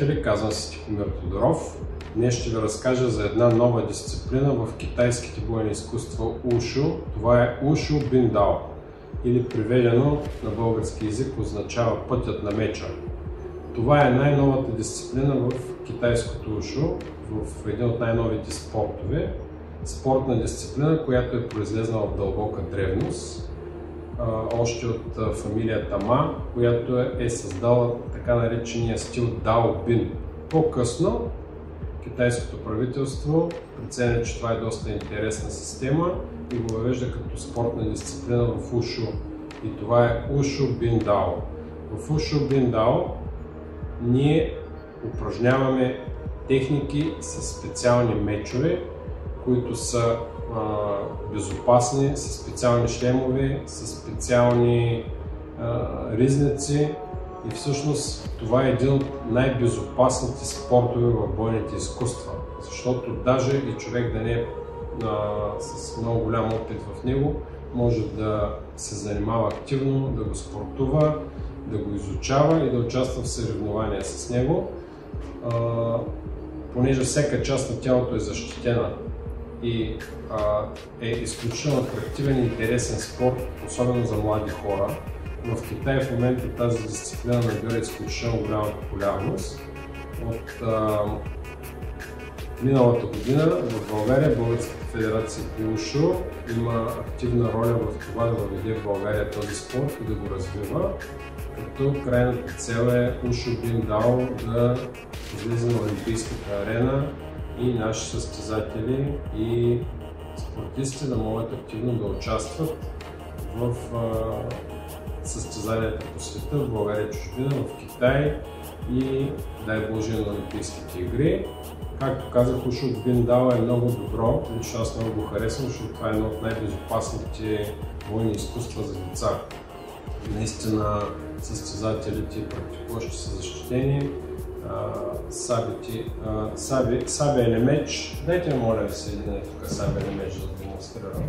приятели, казвам се Тихомир Тодоров. Днес ще ви разкажа за една нова дисциплина в китайските бойни изкуства Ушу. Това е Ушу Биндао, или преведено на български език означава пътят на меча. Това е най-новата дисциплина в китайското Ушу, в един от най-новите спортове. Спортна дисциплина, която е произлезла в дълбока древност, още от фамилията Ма, която е създала така наречения стил Дао Бин. По-късно китайското правителство преценя, че това е доста интересна система и го въвежда като спортна дисциплина в Ушу. И това е Ушу Биндао. В Ушу Биндао ние упражняваме техники с специални мечове, които са безопасни, с специални шлемове, с специални ризници, и всъщност това е един от най-безопасните спортове в бойните изкуства, защото даже и човек да не е с много голям опит в него, може да се занимава активно, да го спортува, да го изучава и да участва в съревнования с него, понеже всяка част на тялото е защитена и е изключително атрактивен и интересен спорт, особено за млади хора. В Китай в момента тази дисциплина набира изключително голяма популярност. От миналата година в България Българската федерация по Ушу има активна роля в това да въведе в България този спорт и да го развива, като крайната цел е Ушу Биндао да излезе на олимпийската арена и наши състезатели и спортисти да могат активно да участват в състезанията по света, в България, чужбина, в Китай и дай Боже на Олимпийските игри. Както казах, Ушу Биндао е много добро, лично аз много го харесвам, защото това е едно от най-безопасните бойни изкуства за деца. Наистина състезателите и практикуващи са защитени. Сабия или меч. Дайте ми, моля ви се, един тук сабия или меч да демонстрирам.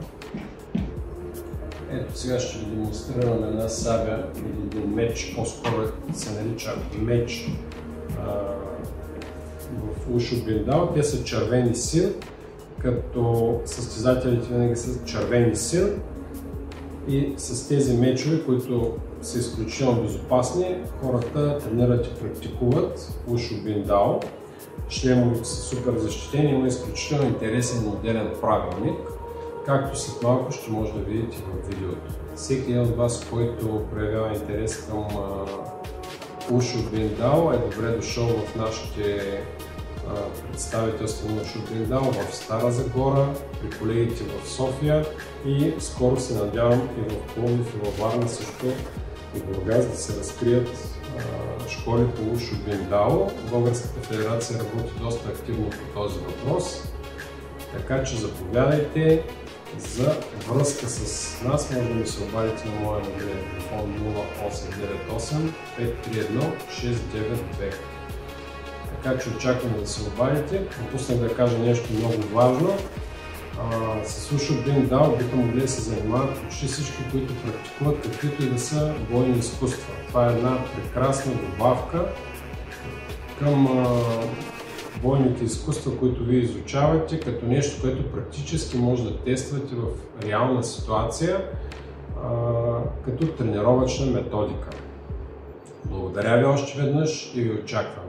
Ето сега ще ви демонстрирам една сабя или един меч, по-скоро се нарича меч в Ушу Биндао. Те са червени син, като състезателите винаги са червени син, и с тези мечове, които са изключително безопасни, хората тренират и практикуват Ушу Биндао. Шлемовете са супер защитени, има изключително интересен модерен правилник, както след малко ще може да видите в видеото. Всеки един от вас, който проявява интерес към Ушу Биндао, е добре дошъл в нашите представителства на Ушу Биндао в Стара Загора, при колегите в София, и скоро се надявам и в Пловдив и във Варна също и Бургас да се разкрият школи по Ушу Биндао. Българската федерация работи доста активно по този въпрос, така че заповядайте. За връзка с нас може да ми се обадите на моя мобилен телефон 0898 531 692. Така че очаквам да се обадите. Пропуснах да кажа нещо много важно. С Ушу Биндао биха могли да се занимават почти всички, които практикуват каквито и да са бойни изкуства. Това е една прекрасна добавка към бойните изкуства, които вие изучавате, като нещо, което практически може да тествате в реална ситуация, като тренировъчна методика. Благодаря ви още веднъж и ви очакваме!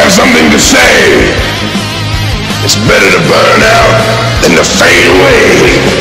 have something to say. It's better to burn out than to fade away.